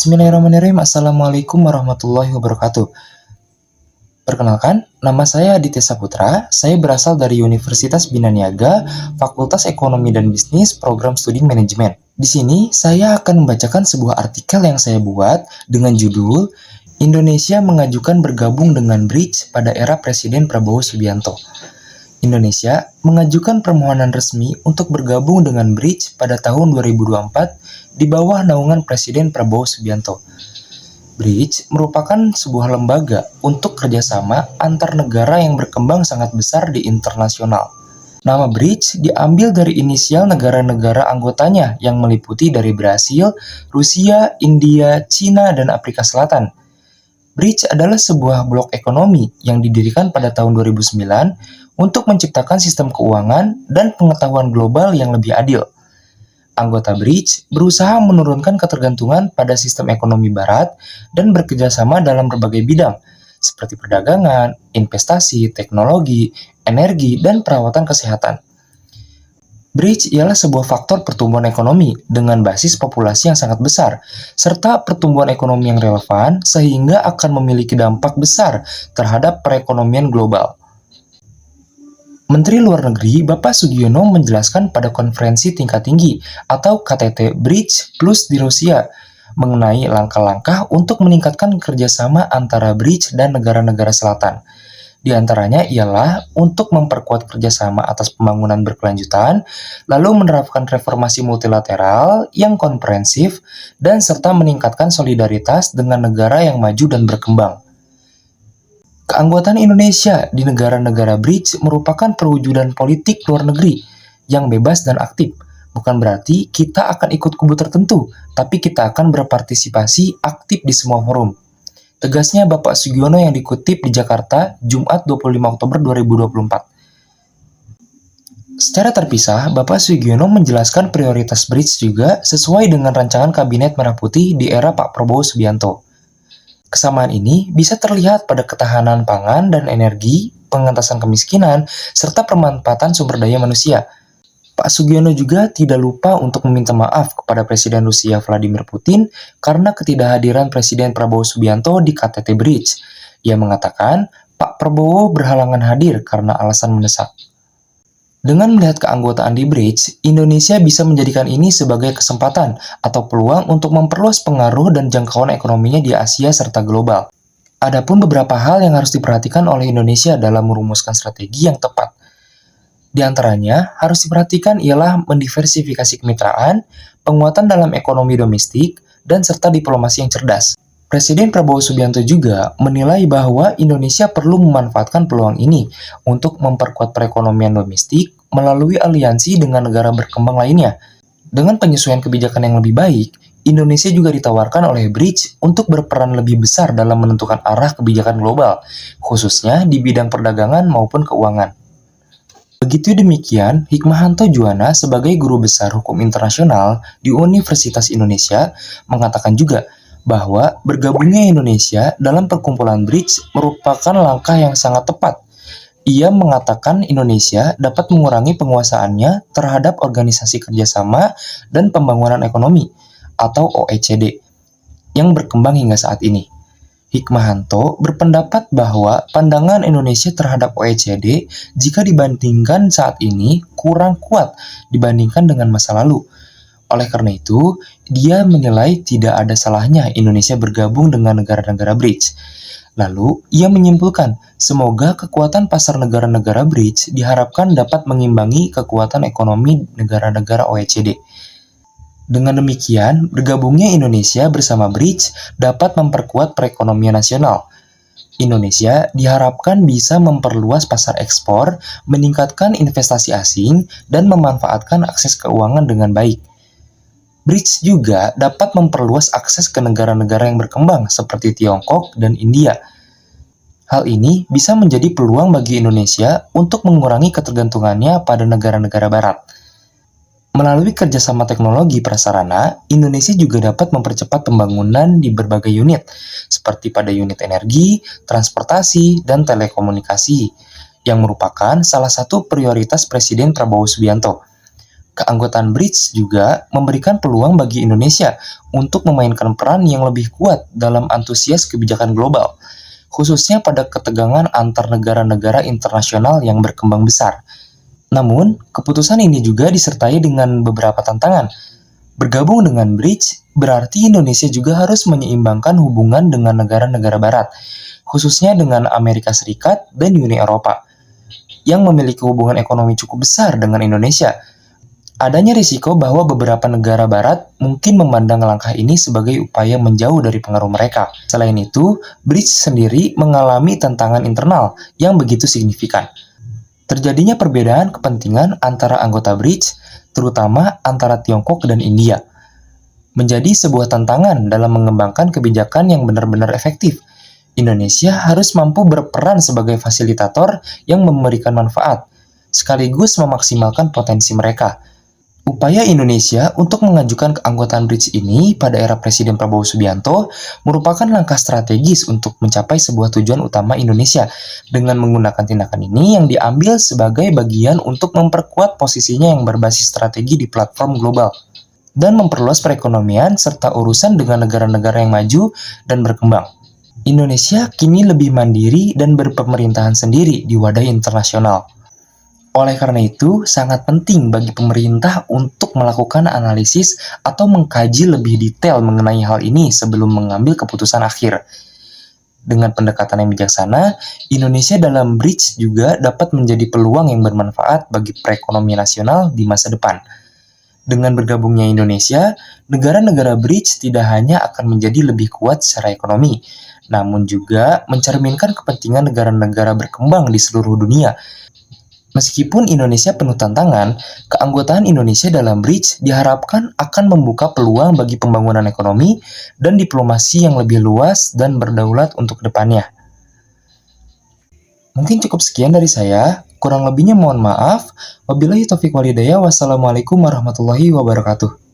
Bismillahirrahmanirrahim. Assalamualaikum warahmatullahi wabarakatuh. Perkenalkan, nama saya Aditya Saputra. Saya berasal dari Universitas Bina Niaga, Fakultas Ekonomi dan Bisnis, Program Studi Manajemen. Di sini, saya akan membacakan sebuah artikel yang saya buat dengan judul Indonesia mengajukan bergabung dengan BRICS pada era Presiden Prabowo Subianto. Indonesia mengajukan permohonan resmi untuk bergabung dengan BRICS pada tahun 2024 di bawah naungan Presiden Prabowo Subianto. BRICS merupakan sebuah lembaga untuk kerjasama antar negara yang berkembang sangat besar di internasional. Nama BRICS diambil dari inisial negara-negara anggotanya yang meliputi dari Brasil, Rusia, India, Cina, dan Afrika Selatan. BRICS adalah sebuah blok ekonomi yang didirikan pada tahun 2009 untuk menciptakan sistem keuangan dan pengetahuan global yang lebih adil. Anggota BRICS berusaha menurunkan ketergantungan pada sistem ekonomi barat dan bekerjasama dalam berbagai bidang, seperti perdagangan, investasi, teknologi, energi, dan perawatan kesehatan. BRICS ialah sebuah faktor pertumbuhan ekonomi dengan basis populasi yang sangat besar, serta pertumbuhan ekonomi yang relevan sehingga akan memiliki dampak besar terhadap perekonomian global. Menteri Luar Negeri Bapak Sugiono menjelaskan pada konferensi tingkat tinggi atau KTT BRICS Plus di Rusia mengenai langkah-langkah untuk meningkatkan kerjasama antara BRICS dan negara-negara selatan. Di antaranya ialah untuk memperkuat kerjasama atas pembangunan berkelanjutan, lalu menerapkan reformasi multilateral yang komprehensif, dan serta meningkatkan solidaritas dengan negara yang maju dan berkembang. Keanggotaan Indonesia di negara-negara BRICS merupakan perwujudan politik luar negeri yang bebas dan aktif. Bukan berarti kita akan ikut kubu tertentu, tapi kita akan berpartisipasi aktif di semua forum. Tegasnya Bapak Sugiono yang dikutip di Jakarta, Jumat 25 Oktober 2024. Secara terpisah, Bapak Sugiono menjelaskan prioritas BRICS juga sesuai dengan rancangan Kabinet Merah Putih di era Pak Prabowo Subianto. Kesamaan ini bisa terlihat pada ketahanan pangan dan energi, pengentasan kemiskinan, serta pemanfaatan sumber daya manusia. Pak Sugiono juga tidak lupa untuk meminta maaf kepada Presiden Rusia Vladimir Putin karena ketidakhadiran Presiden Prabowo Subianto di KTT BRICS. Ia mengatakan Pak Prabowo berhalangan hadir karena alasan mendesak. Dengan melihat keanggotaan di BRICS, Indonesia bisa menjadikan ini sebagai kesempatan atau peluang untuk memperluas pengaruh dan jangkauan ekonominya di Asia serta global. Adapun beberapa hal yang harus diperhatikan oleh Indonesia dalam merumuskan strategi yang tepat. Di antaranya, harus diperhatikan ialah mendiversifikasi kemitraan, penguatan dalam ekonomi domestik, dan serta diplomasi yang cerdas. Presiden Prabowo Subianto juga menilai bahwa Indonesia perlu memanfaatkan peluang ini untuk memperkuat perekonomian domestik melalui aliansi dengan negara berkembang lainnya. Dengan penyesuaian kebijakan yang lebih baik, Indonesia juga ditawarkan oleh BRICS untuk berperan lebih besar dalam menentukan arah kebijakan global, khususnya di bidang perdagangan maupun keuangan. Begitu demikian, Hikmahanto Juwana sebagai guru besar hukum internasional di Universitas Indonesia mengatakan juga bahwa bergabungnya Indonesia dalam perkumpulan BRICS merupakan langkah yang sangat tepat. Ia mengatakan Indonesia dapat mengurangi penguasaannya terhadap Organisasi Kerjasama dan Pembangunan Ekonomi atau OECD yang berkembang hingga saat ini. Hikmahanto berpendapat bahwa pandangan Indonesia terhadap OECD jika dibandingkan saat ini kurang kuat dibandingkan dengan masa lalu. Oleh karena itu, dia menilai tidak ada salahnya Indonesia bergabung dengan negara-negara BRICS. Lalu, ia menyimpulkan, semoga kekuatan pasar negara-negara BRICS diharapkan dapat mengimbangi kekuatan ekonomi negara-negara OECD. Dengan demikian, bergabungnya Indonesia bersama BRICS dapat memperkuat perekonomian nasional. Indonesia diharapkan bisa memperluas pasar ekspor, meningkatkan investasi asing, dan memanfaatkan akses keuangan dengan baik. BRICS juga dapat memperluas akses ke negara-negara yang berkembang seperti Tiongkok dan India. Hal ini bisa menjadi peluang bagi Indonesia untuk mengurangi ketergantungannya pada negara-negara barat. Melalui kerjasama teknologi prasarana, Indonesia juga dapat mempercepat pembangunan di berbagai unit, seperti pada unit energi, transportasi, dan telekomunikasi, yang merupakan salah satu prioritas Presiden Prabowo Subianto. Keanggotaan BRICS juga memberikan peluang bagi Indonesia untuk memainkan peran yang lebih kuat dalam antusias kebijakan global, khususnya pada ketegangan antar negara-negara internasional yang berkembang besar. Namun, keputusan ini juga disertai dengan beberapa tantangan. Bergabung dengan BRICS berarti Indonesia juga harus menyeimbangkan hubungan dengan negara-negara barat, khususnya dengan Amerika Serikat dan Uni Eropa, yang memiliki hubungan ekonomi cukup besar dengan Indonesia. Adanya risiko bahwa beberapa negara barat mungkin memandang langkah ini sebagai upaya menjauh dari pengaruh mereka. Selain itu, BRICS sendiri mengalami tantangan internal yang begitu signifikan. Terjadinya perbedaan kepentingan antara anggota BRICS, terutama antara Tiongkok dan India, menjadi sebuah tantangan dalam mengembangkan kebijakan yang benar-benar efektif. Indonesia harus mampu berperan sebagai fasilitator yang memberikan manfaat, sekaligus memaksimalkan potensi mereka. Upaya Indonesia untuk mengajukan keanggotaan BRICS ini pada era Presiden Prabowo Subianto merupakan langkah strategis untuk mencapai sebuah tujuan utama Indonesia. Dengan menggunakan tindakan ini yang diambil sebagai bagian untuk memperkuat posisinya yang berbasis strategi di platform global dan memperluas perekonomian serta urusan dengan negara-negara yang maju dan berkembang. Indonesia kini lebih mandiri dan berpemerintahan sendiri di wadah internasional. Oleh karena itu, sangat penting bagi pemerintah untuk melakukan analisis atau mengkaji lebih detail mengenai hal ini sebelum mengambil keputusan akhir. Dengan pendekatan yang bijaksana, Indonesia dalam BRICS juga dapat menjadi peluang yang bermanfaat bagi perekonomian nasional di masa depan. Dengan bergabungnya Indonesia, negara-negara BRICS tidak hanya akan menjadi lebih kuat secara ekonomi, namun juga mencerminkan kepentingan negara-negara berkembang di seluruh dunia. Meskipun Indonesia penuh tantangan, keanggotaan Indonesia dalam BRICS diharapkan akan membuka peluang bagi pembangunan ekonomi dan diplomasi yang lebih luas dan berdaulat untuk kedepannya. Mungkin cukup sekian dari saya, kurang lebihnya mohon maaf. Wabillahi taufiq walhidayah, wassalamualaikum warahmatullahi wabarakatuh.